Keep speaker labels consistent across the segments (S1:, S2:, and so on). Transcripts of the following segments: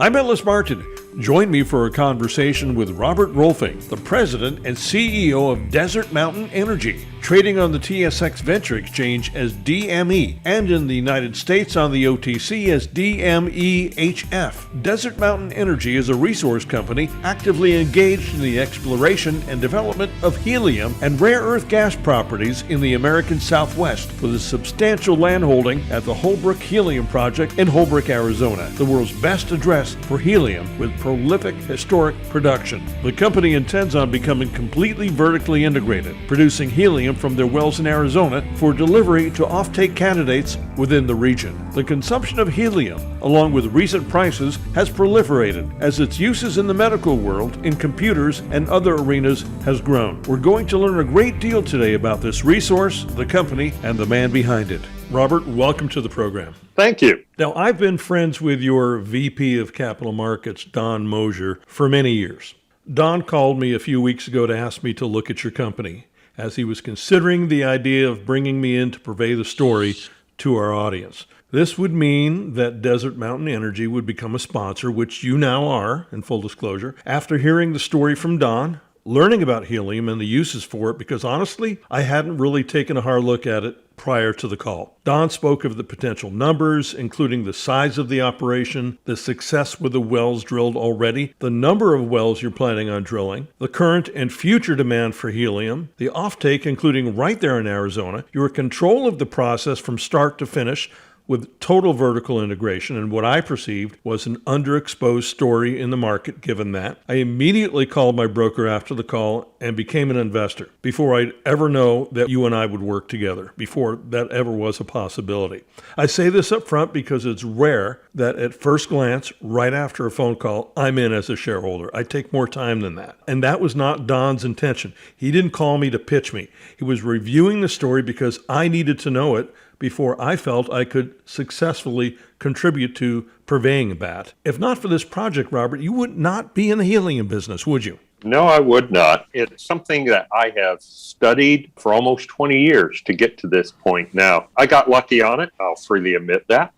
S1: I'm Ellis Martin. Join me for a conversation with Robert Rohlfing, the president and CEO of Desert Mountain Energy, trading on the TSX Venture Exchange as DME and in the United States on the OTC as DMEHF. Desert Mountain Energy is a resource company actively engaged in the exploration and development of helium and rare earth gas properties in the American Southwest, with a substantial landholding at the Holbrook Helium Project in Holbrook, Arizona, the world's best address for helium with prolific historic production. The company intends on becoming completely vertically integrated, producing helium from their wells in Arizona for delivery to offtake candidates within the region. The consumption of helium, along with recent prices, has proliferated as its uses in the medical world, in computers, and other arenas has grown. We're going to learn a great deal today about this resource, the company, and the man behind it. Robert, welcome to the program.
S2: Thank you.
S1: Now, I've been friends with your VP of Capital Markets, Don Mosier, for many years. Don called me a few weeks ago to ask me to look at your company, as he was considering the idea of bringing me in to purvey the story to our audience. This would mean that Desert Mountain Energy would become a sponsor, which you now are, in full disclosure, after hearing the story from Don, learning about helium and the uses for it, because honestly, I hadn't really taken a hard look at it prior to the call. Don spoke of the potential numbers, including the size of the operation, the success with the wells drilled already, the number of wells you're planning on drilling, the current and future demand for helium, the offtake, including right there in Arizona, your control of the process from start to finish, with total vertical integration, and what I perceived was an underexposed story in the market. Given that, I immediately called my broker after the call and became an investor before I'd ever know that you and I would work together, before that ever was a possibility. I say this up front because it's rare that at first glance, right after a phone call, I'm in as a shareholder. I take more time than that. And that was not Don's intention. He didn't call me to pitch me. He was reviewing the story because I needed to know it before I felt I could successfully contribute to purveying that. If not for this project, Robert, you would not be in the helium business, would you?
S2: No, I would not. It's something that I have studied for almost 20 years to get to this point now. I got lucky on it. I'll freely admit that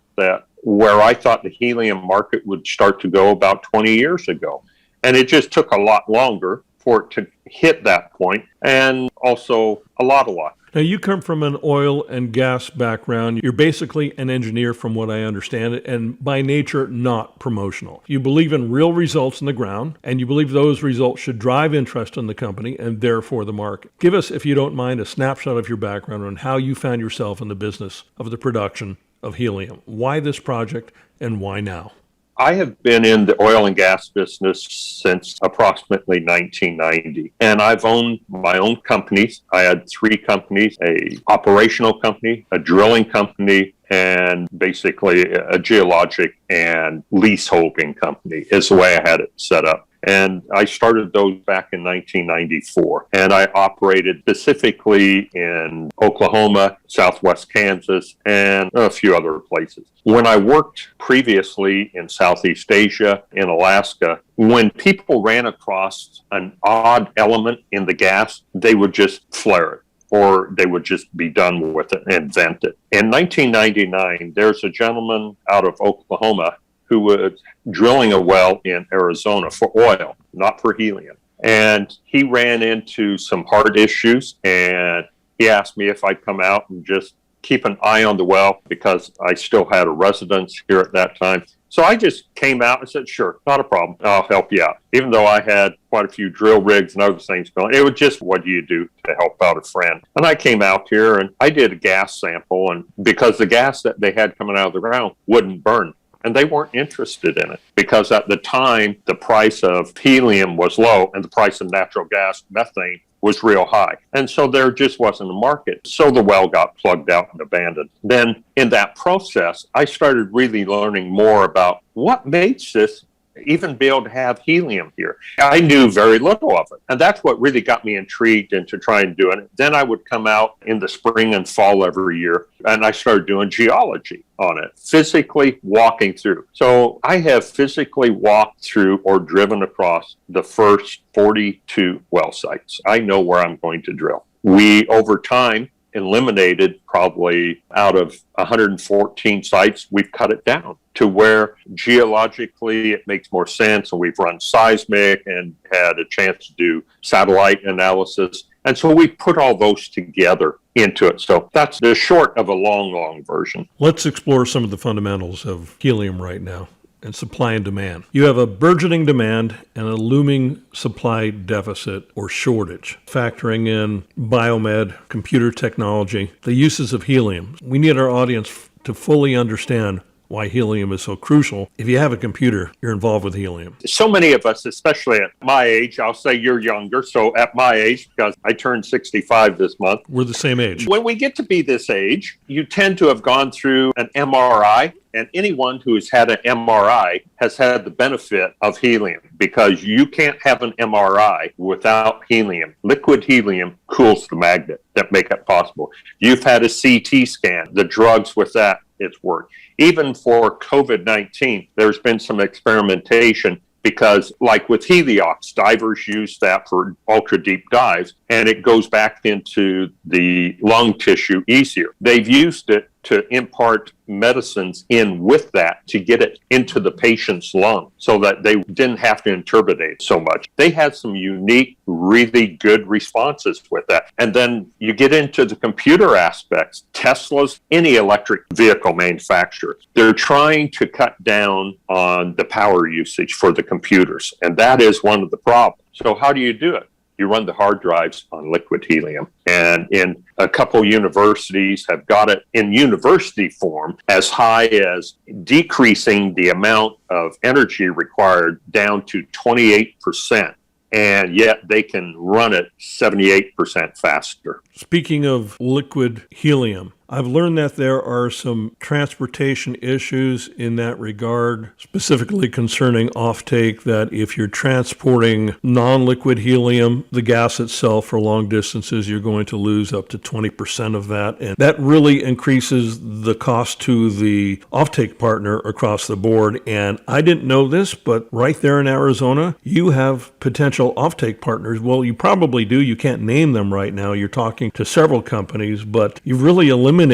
S2: where I thought the helium market would start to go about 20 years ago. And it just took a lot longer for it to hit that point, and also a lot of luck.
S1: Now, you come from an oil and gas background. You're basically an engineer from what I understand it, and by nature, not promotional. You believe in real results in the ground, and you believe those results should drive interest in the company and therefore the market. Give us, if you don't mind, a snapshot of your background on how you found yourself in the business of the production of helium. Why this project and why now?
S2: I have been in the oil and gas business since approximately 1990, and I've owned my own companies. I had 3 companies, a operational company, a drilling company, and basically a geologic and leaseholding company is the way I had it set up. And I started those back in 1994. And I operated specifically in Oklahoma, Southwest Kansas, and a few other places. When I worked previously in Southeast Asia, in Alaska, when people ran across an odd element in the gas, they would just flare it, or they would just be done with it and vent it. In 1999, there's a gentleman out of Oklahoma who was drilling a well in Arizona for oil, not for helium. And he ran into some heart issues, and he asked me if I'd come out and just keep an eye on the well, because I still had a residence here at that time. So I just came out and said, sure, not a problem. I'll help you out. Even though I had quite a few drill rigs and other things going, it was just, what do you do to help out a friend? And I came out here and I did a gas sample, and because the gas that they had coming out of the ground wouldn't burn. And they weren't interested in it because at the time, the price of helium was low and the price of natural gas, methane, was real high. And so there just wasn't a market. So the well got plugged out and abandoned. Then in that process, I started really learning more about what makes this even be able to have helium here. I knew very little of it. And that's what really got me intrigued into trying to do it. Then I would come out in the spring and fall every year, and I started doing geology on it, physically walking through. So I have physically walked through or driven across the first 42 well sites. I know where I'm going to drill. We, over time, eliminated probably out of 114 sites, we've cut it down to where geologically it makes more sense. And we've run seismic and had a chance to do satellite analysis. And so we put all those together into it. So that's the short of a long version.
S1: Let's explore some of the fundamentals of helium right now and supply and demand. You have a burgeoning demand and a looming supply deficit or shortage, factoring in biomed, computer technology, the uses of helium. We need our audience to fully understand why helium is so crucial. If you have a computer, you're involved with helium.
S2: So many of us, especially at my age, I'll say you're younger, so at my age, because I turned 65 this month.
S1: We're the same age.
S2: When we get to be this age, you tend to have gone through an MRI, and anyone who has had an MRI has had the benefit of helium, because you can't have an MRI without helium. Liquid helium cools the magnet that make it possible. You've had a CT scan, the drugs with that, it's worked. Even for COVID-19, there's been some experimentation because, like with Heliox, divers use that for ultra deep dives, and it goes back into the lung tissue easier. They've used it to impart medicines in with that to get it into the patient's lung so that they didn't have to intubate so much. They had some unique, really good responses with that. And then you get into the computer aspects. Tesla's, any electric vehicle manufacturer, they're trying to cut down on the power usage for the computers. And that is one of the problems. So how do you do it? You run the hard drives on liquid helium. And in a couple universities have got it in university form as high as decreasing the amount of energy required down to 28%. And yet they can run it 78% faster.
S1: Speaking of liquid helium, I've learned that there are some transportation issues in that regard, specifically concerning offtake, that if you're transporting non-liquid helium, the gas itself for long distances, you're going to lose up to 20% of that. And that really increases the cost to the offtake partner across the board. And I didn't know this, but right there in Arizona, you have potential offtake partners. Well, you probably do. You can't name them right now. You're talking to several companies, but you've really eliminated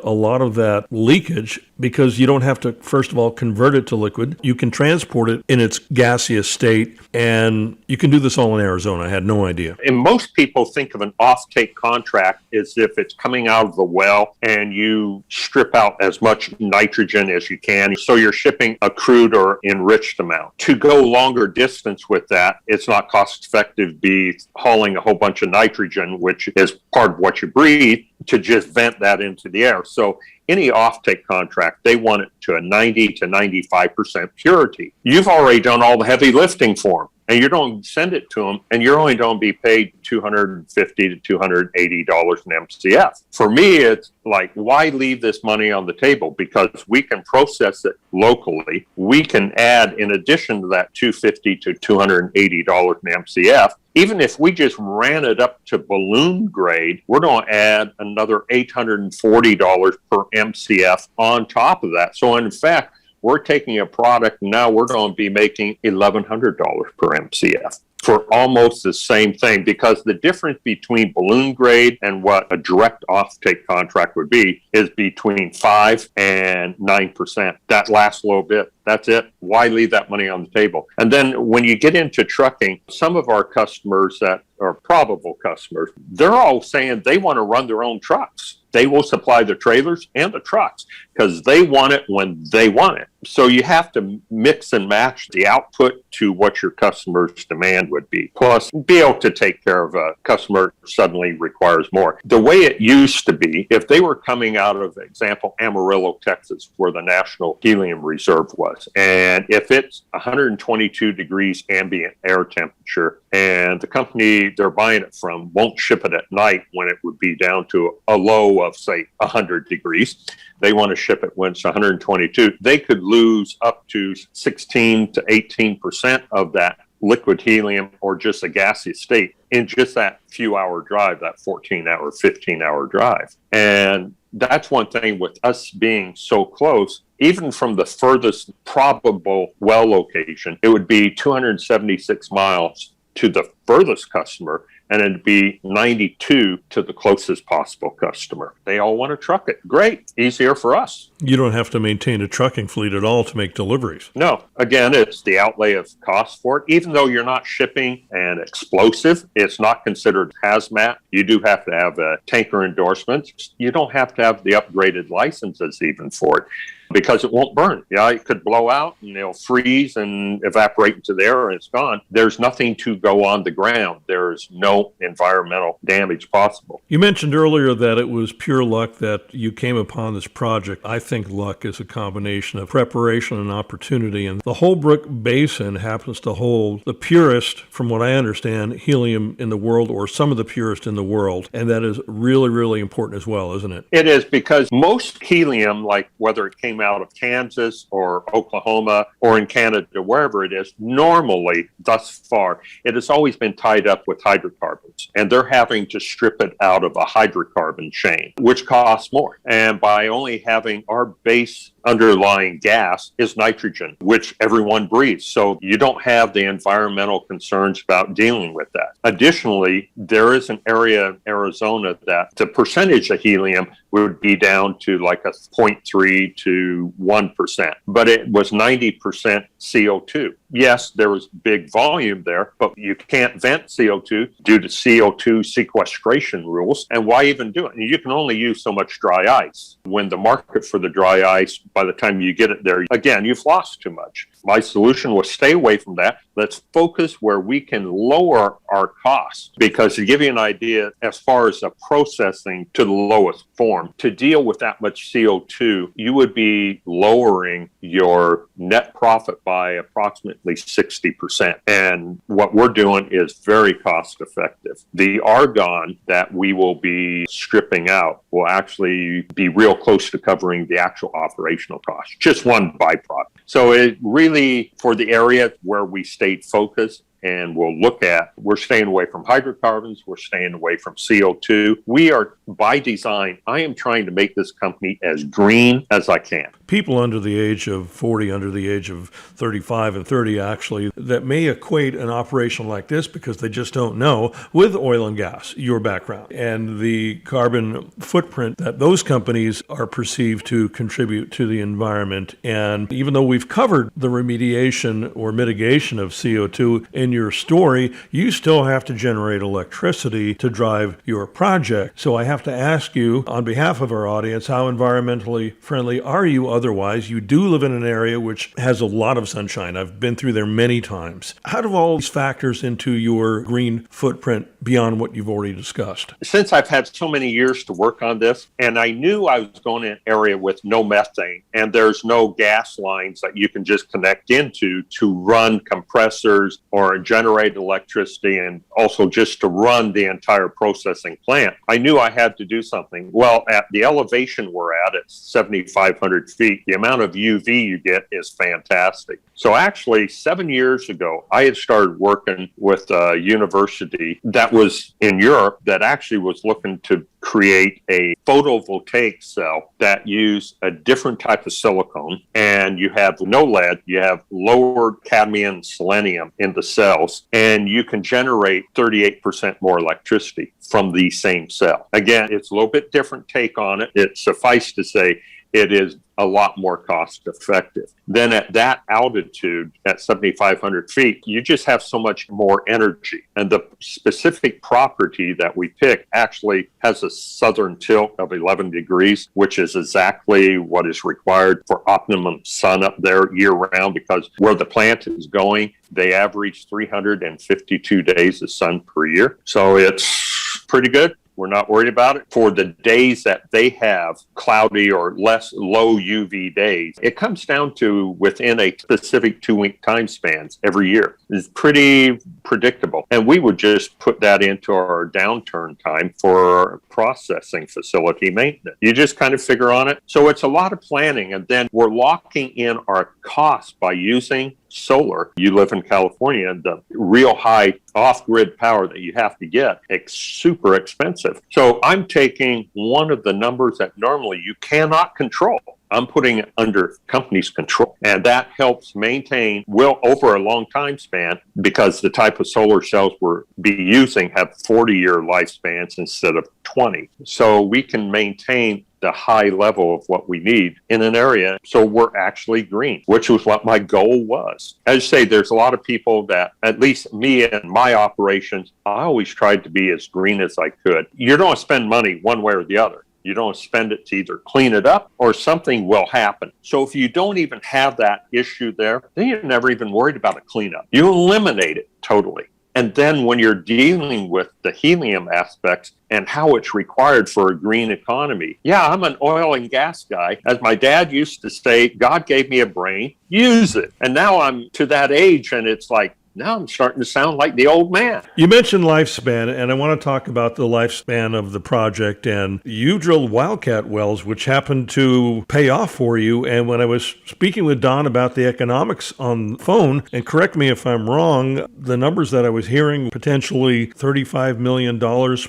S1: a lot of that leakage because you don't have to, first of all, convert it to liquid. You can transport it in its gaseous state, and you can do this all in Arizona. I had no idea.
S2: And most people think of an offtake contract as if it's coming out of the well and you strip out as much nitrogen as you can. So you're shipping a crude or enriched amount. To go longer distance with that, it's not cost effective be hauling a whole bunch of nitrogen, which is part of what you breathe, to just vent that into the air. So any offtake contract, they want it to a 90 to 95% purity. You've already done all the heavy lifting for them, and you don't send it to them, and you're only going to be paid $250 to $280 an MCF. For me, it's like, why leave this money on the table? Because we can process it locally. We can add, in addition to that $250 to $280 an MCF, even if we just ran it up to balloon grade, we're going to add another $840 per MCF on top of that. So in fact, we're taking a product now we're going to be making $1,100 per MCF for almost the same thing, because the difference between balloon grade and what a direct offtake contract would be is between 5 and 9%. That last little bit, that's it. Why leave that money on the table? And then when you get into trucking, some of our customers that are probable customers, they're all saying they want to run their own trucks. They will supply the trailers and the trucks because they want it when they want it. So you have to mix and match the output to what your customer's demand would be. Plus, be able to take care of a customer suddenly requires more. The way it used to be, if they were coming out of, example, Amarillo, Texas, where the National Helium Reserve was, and if it's 122 degrees ambient air temperature, and the company they're buying it from won't ship it at night when it would be down to a low of, say, 100 degrees, they want to ship it when it's 122, they could lose up to 16 to 18% of that liquid helium or just a gaseous state in just that few hour drive, that 14-hour, 15-hour drive. And that's one thing with us being so close, even from the furthest probable well location, it would be 276 miles to the furthest customer, and it'd be 92 to the closest possible customer. They all want to truck it. Great. Easier for us.
S1: You don't have to maintain a trucking fleet at all to make deliveries.
S2: No. Again, it's the outlay of cost for it. Even though you're not shipping an explosive, it's not considered hazmat. You do have to have a tanker endorsement. You don't have to have the upgraded licenses even for it, because it won't burn. Yeah, it could blow out and it'll freeze and evaporate into the air and it's gone. There's nothing to go on the ground. There's no environmental damage possible.
S1: You mentioned earlier that it was pure luck that you came upon this project. I think luck is a combination of preparation and opportunity. And the Holbrook Basin happens to hold the purest, from what I understand, helium in the world, or some of the purest in the world. And that is really, really important as well, isn't it?
S2: It is, because most helium, like whether it came out of Kansas or Oklahoma or in Canada, wherever it is, normally, thus far, it has always been tied up with hydrocarbons. And they're having to strip it out of a hydrocarbon chain, which costs more. And by only having our base underlying gas is nitrogen, which everyone breathes. So you don't have the environmental concerns about dealing with that. Additionally, there is an area in Arizona that the percentage of helium would be down to like a 0.3 to 1%, but it was 90% CO2. Yes, there was big volume there, but you can't vent CO2 due to CO2 sequestration rules. And why even do it? You can only use so much dry ice. When the market for the dry ice, by the time you get it there, again, you've lost too much. My solution was stay away from that. Let's focus where we can lower our costs. Because to give you an idea, as far as the processing to the lowest form, to deal with that much CO2, you would be lowering your net profit by approximately 60%. And what we're doing is very cost effective. The argon that we will be stripping out will actually be real close to covering the actual operational cost, just one byproduct. So it really, for the area where we stayed focused, and we'll look at, we're staying away from hydrocarbons, we're staying away from CO2. We are, by design, I am trying to make this company as green as I can.
S1: People under the age of 40, under the age of 35 and 30, actually, that may equate an operation like this, because they just don't know, with oil and gas, your background, and the carbon footprint that those companies are perceived to contribute to the environment. And even though we've covered the remediation or mitigation of CO2 in your story, you still have to generate electricity to drive your project. So I have to ask you, on behalf of our audience, how environmentally friendly are you otherwise? You do live in an area which has a lot of sunshine. I've been through there many times. How do all these factors into your green footprint beyond what you've already discussed?
S2: Since I've had so many years to work on this, and I knew I was going in an area with no methane, and there's no gas lines that you can just connect into to run compressors or generate electricity, and also just to run the entire processing plant, I knew I had to do something. Well, at the elevation we're at 7,500 feet, the amount of UV you get is fantastic. So actually, 7 years ago, I had started working with a university that was in Europe that actually was looking to create a photovoltaic cell that used a different type of silicone, and you have no lead, you have lower cadmium, selenium in the cells, and you can generate 38% more electricity from the same cell. Again, it's a little bit different take on it. It suffice to say, it is a lot more cost effective. Then at that altitude, at 7,500 feet, you just have so much more energy. And the specific property that we pick actually has a southern tilt of 11 degrees, which is exactly what is required for optimum sun up there year round, because where the plant is going, they average 352 days of sun per year. So it's pretty good. We're not worried about it. For the days that they have cloudy or less low UV days, it comes down to within a specific 2-week time spans every year. It's pretty predictable. And we would just put that into our downturn time for processing facility maintenance. You just kind of figure on it. So it's a lot of planning. And then we're locking in our costs by using solar. You live in California, and the real high off-grid power that you have to get, it's super expensive. So I'm taking one of the numbers that normally you cannot control. I'm putting it under company's control. And that helps maintain, well, over a long time span, because the type of solar cells we're be using have 40-year lifespans instead of 20. So we can maintain the high level of what we need in an area so we're actually green, which was what my goal was. As I say, there's a lot of people that, at least me and my operations, I always tried to be as green as I could. You don't spend money one way or the other. You don't spend it to either clean it up or something will happen. So if you don't even have that issue there, then you're never even worried about a cleanup. You eliminate it totally. And then when you're dealing with the helium aspects and how it's required for a green economy, yeah, I'm an oil and gas guy. As my dad used to say, God gave me a brain, use it. And now I'm to that age and it's like, now I'm starting to sound like the old man.
S1: You mentioned lifespan, and I want to talk about the lifespan of the project. And you drilled wildcat wells, which happened to pay off for you. And when I was speaking with Don about the economics on the phone, and correct me if I'm wrong, the numbers that I was hearing, potentially $35 million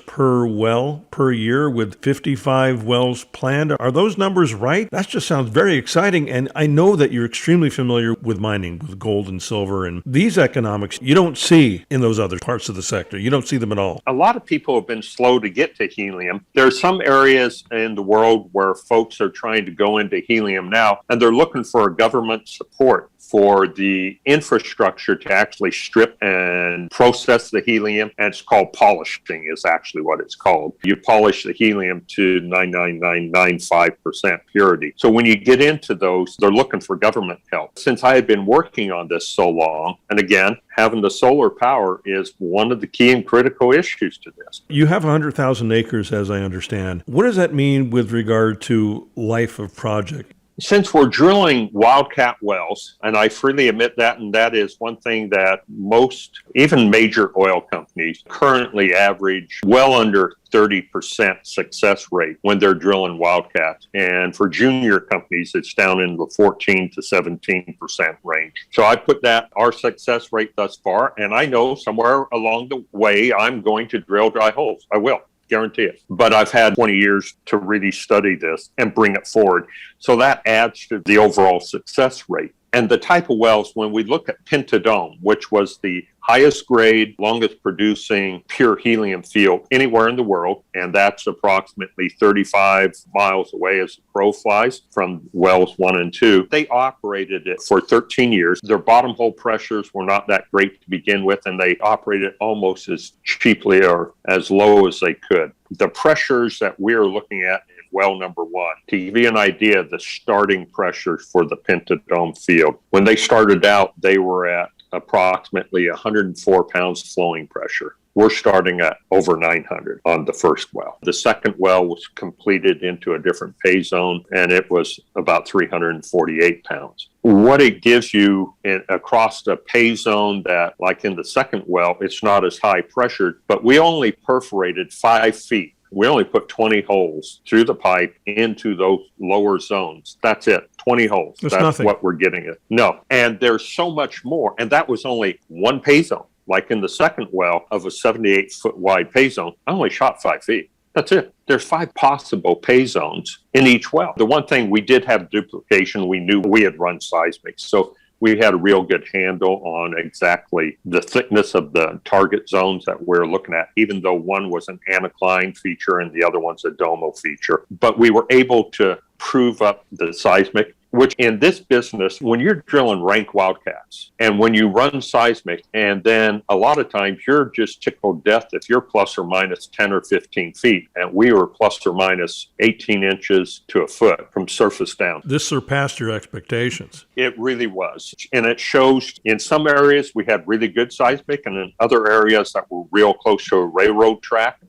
S1: per well per year with 55 wells planned. Are those numbers right? That just sounds very exciting. And I know that you're extremely familiar with mining, with gold and silver, and these economics you don't see in those other parts of the sector. You don't see them at all.
S2: A lot of people have been slow to get to helium. There are some areas in the world where folks are trying to go into helium now, and they're looking for government support for the infrastructure to actually strip and process the helium. And it's called polishing is actually what it's called. You polish the helium to 99995% purity. So when you get into those, they're looking for government help. Since I had been working on this so long, and again, having the solar power is one of the key and critical issues to this.
S1: You have 100,000 acres, as I understand. What does that mean with regard to life of project?
S2: Since we're drilling wildcat wells, and I freely admit that, and that is one thing that most, even major oil companies, currently average well under 30% success rate when they're drilling wildcats. And for junior companies, it's down in the 14 to 17% range. So I put that, our success rate thus far, and I know somewhere along the way, I'm going to drill dry holes. I will. Guarantee it. But I've had 20 years to really study this and bring it forward. So that adds to the overall success rate. And the type of wells, when we look at Pentadome, which was the highest grade, longest producing pure helium field anywhere in the world, and that's approximately 35 miles away as the crow flies from wells 1 and 2. They operated it for 13 years. Their bottom hole pressures were not that great to begin with, and they operated almost as cheaply or as low as they could. The pressures that we're looking at in well number 1, to give you an idea of the starting pressures for the Pentadome field, when they started out, they were at approximately 104 pounds flowing pressure. We're starting at over 900 on the first well. The second well was completed into a different pay zone, and it was about 348 pounds. What it gives you across the pay zone that, like in the second well, it's not as high pressured, but we only perforated 5 feet. We only put 20 holes through the pipe into those lower zones. That's it. 20 holes. That's
S1: nothing.
S2: What we're getting at. No. And there's so much more. And that was only one pay zone. Like in the second well of a 78-foot wide pay zone, I only shot 5 feet. That's it. There's 5 possible pay zones in each well. The one thing we did have duplication, we knew we had run seismic. So we had a real good handle on exactly the thickness of the target zones that we're looking at, even though one was an anticline feature and the other one's a domo feature. But we were able to prove up the seismic, which in this business, when you're drilling rank wildcats and when you run seismic, and then a lot of times you're just tickled death if you're plus or minus 10 or 15 feet. And we were plus or minus 18 inches to a foot from surface down.
S1: This surpassed your expectations.
S2: It really was. And it shows in some areas we had really good seismic, and in other areas that were real close to a railroad track,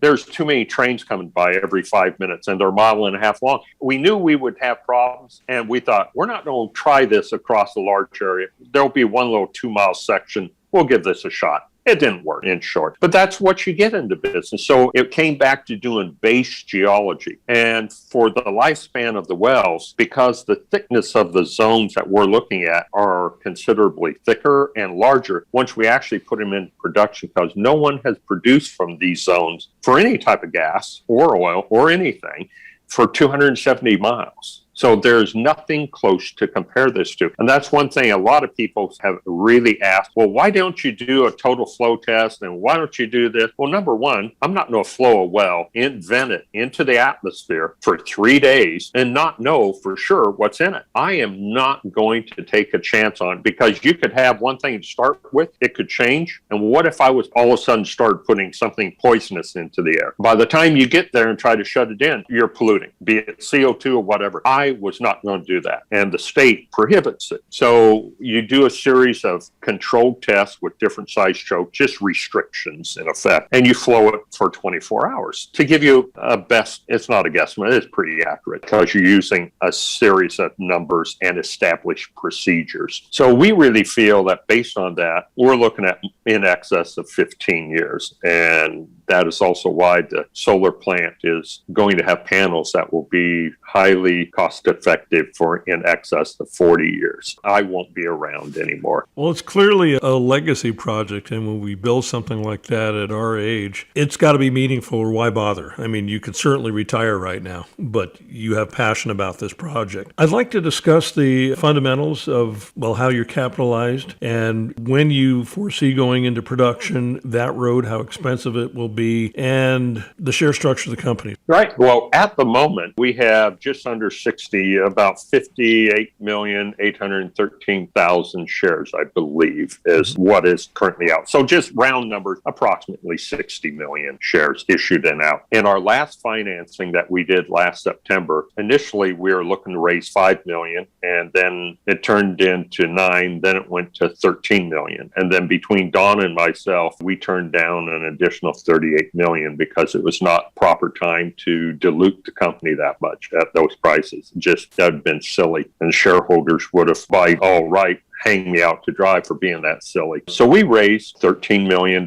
S2: there's too many trains coming by every 5 minutes, and they're a mile and a half long. We knew we would have problems, and we thought, we're not going to try this across a large area. There'll be one little 2-mile section. We'll give this a shot. It didn't work, in short. But that's what you get into business. So it came back to doing base geology. And for the lifespan of the wells, because the thickness of the zones that we're looking at are considerably thicker and larger, once we actually put them in production, because no one has produced from these zones for any type of gas or oil or anything for 270 miles. So there's nothing close to compare this to. And that's one thing a lot of people have really asked, well, why don't you do a total flow test? And why don't you do this? Well, number one, I'm not going to flow a well, invent it into the atmosphere for 3 days and not know for sure what's in it. I am not going to take a chance on it, because you could have one thing to start with, it could change. And what if I was all of a sudden start putting something poisonous into the air? By the time you get there and try to shut it in, you're polluting, be it CO2 or whatever. I was not going to do that. And the state prohibits it. So you do a series of controlled tests with different size chokes, just restrictions in effect, and you flow it for 24 hours. To give you a best, it's not a guesstimate, it's pretty accurate, because you're using a series of numbers and established procedures. So we really feel that based on that, we're looking at in excess of 15 years. And that is also why the solar plant is going to have panels that will be highly cost effective for in excess of 40 years. I won't be around anymore.
S1: Well, it's clearly a legacy project. And when we build something like that at our age, it's got to be meaningful, or why bother? I mean, you could certainly retire right now, but you have passion about this project. I'd like to discuss the fundamentals of, well, how you're capitalized and when you foresee going into production, that road, how expensive it will be, and the share structure of the company.
S2: Right. Well, at the moment, we have just under 60, about 58,813,000 shares, I believe, is what is currently out. So just round numbers, approximately 60 million shares issued and out. In our last financing that we did last September, initially we were looking to raise 5 million, and then it turned into 9, then it went to 13 million. And then between Don and myself, we turned down an additional 38 million because it was not proper time to dilute the company that much at those prices. Just that had been silly, and shareholders would have by all right hang me out to dry for being that silly. So we raised $13 million.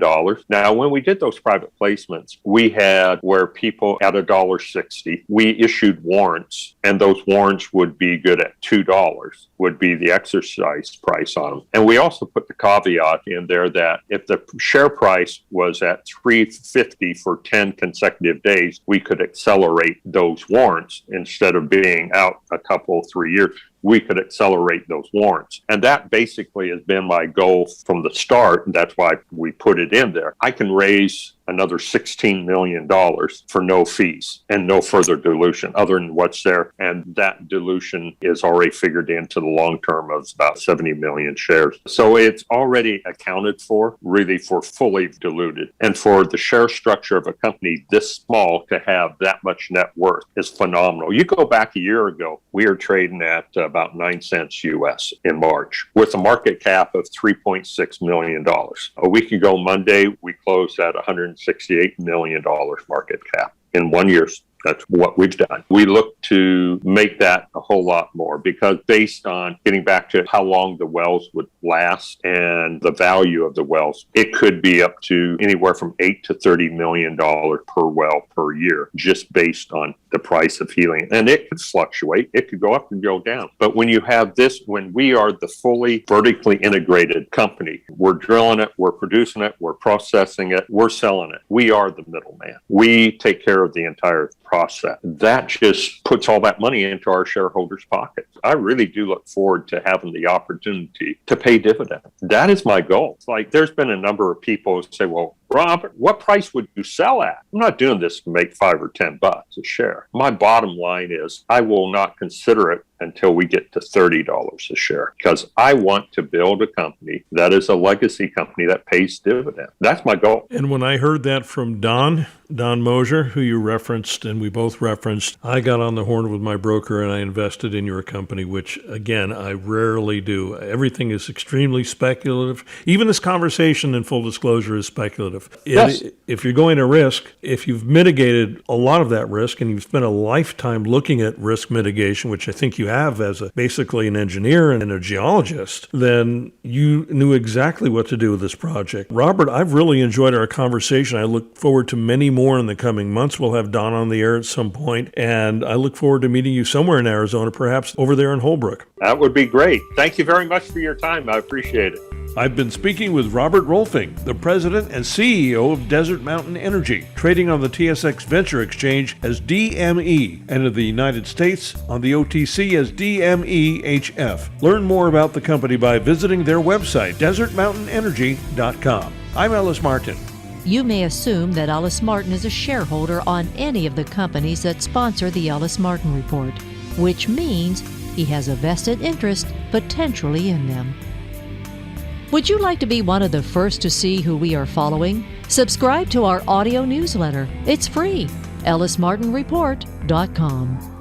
S2: Now, when we did those private placements, we had where people at $1.60, we issued warrants, and those warrants would be good at $2, would be the exercise price on them. And we also put the caveat in there that if the share price was at $3.50 for 10 consecutive days, we could accelerate those warrants instead of being out a couple, 3 years. We could accelerate those warrants. And that basically has been my goal from the start. And that's why we put it in there. I can raise another $16 million for no fees and no further dilution other than what's there. And that dilution is already figured into the long term of about 70 million shares. So it's already accounted for, really, for fully diluted. And for the share structure of a company this small to have that much net worth is phenomenal. You go back a year ago, we were trading at about 9 cents US in March with a market cap of $3.6 million. A week ago Monday, we closed at $168 million market cap in 1 year. That's what we've done. We look to make that a whole lot more, because based on getting back to how long the wells would last and the value of the wells, it could be up to anywhere from $8 to $30 million per well per year, just based on the price of helium. And it could fluctuate. It could go up and go down. But when you have this, when we are the fully vertically integrated company, we're drilling it, we're producing it, we're processing it, we're selling it. We are the middleman. We take care of the entire process. That just puts all that money into our shareholders' pockets. I really do look forward to having the opportunity to pay dividends. That is my goal. It's like there's been a number of people who say, well, Robert, what price would you sell at? I'm not doing this to make $5 or $10 a share. My bottom line is I will not consider it until we get to $30 a share, because I want to build a company that is a legacy company that pays dividends. That's my goal.
S1: And when I heard that from Don Mosier, who you referenced and we both referenced, I got on the horn with my broker and I invested in your company, which again, I rarely do. Everything is extremely speculative. Even this conversation, in full disclosure, is speculative.
S2: Yes.
S1: If you're going to risk, if you've mitigated a lot of that risk and you've spent a lifetime looking at risk mitigation, which I think you have as basically an engineer and a geologist, then you knew exactly what to do with this project. Robert, I've really enjoyed our conversation. I look forward to many more in the coming months. We'll have Don on the air at some point, and I look forward to meeting you somewhere in Arizona, perhaps over there in Holbrook.
S2: That would be great. Thank you very much for your time. I appreciate it.
S1: I've been speaking with Robert Rohlfing, the president and CEO of Desert Mountain Energy, trading on the TSX Venture Exchange as DME, and in the United States on the OTC as DMEHF. Learn more about the company by visiting their website, desertmountainenergy.com. I'm Ellis Martin.
S3: You may assume that Ellis Martin is a shareholder on any of the companies that sponsor the Ellis Martin Report, which means he has a vested interest potentially in them. Would you like to be one of the first to see who we are following? Subscribe to our audio newsletter. It's free. EllisMartinReport.com.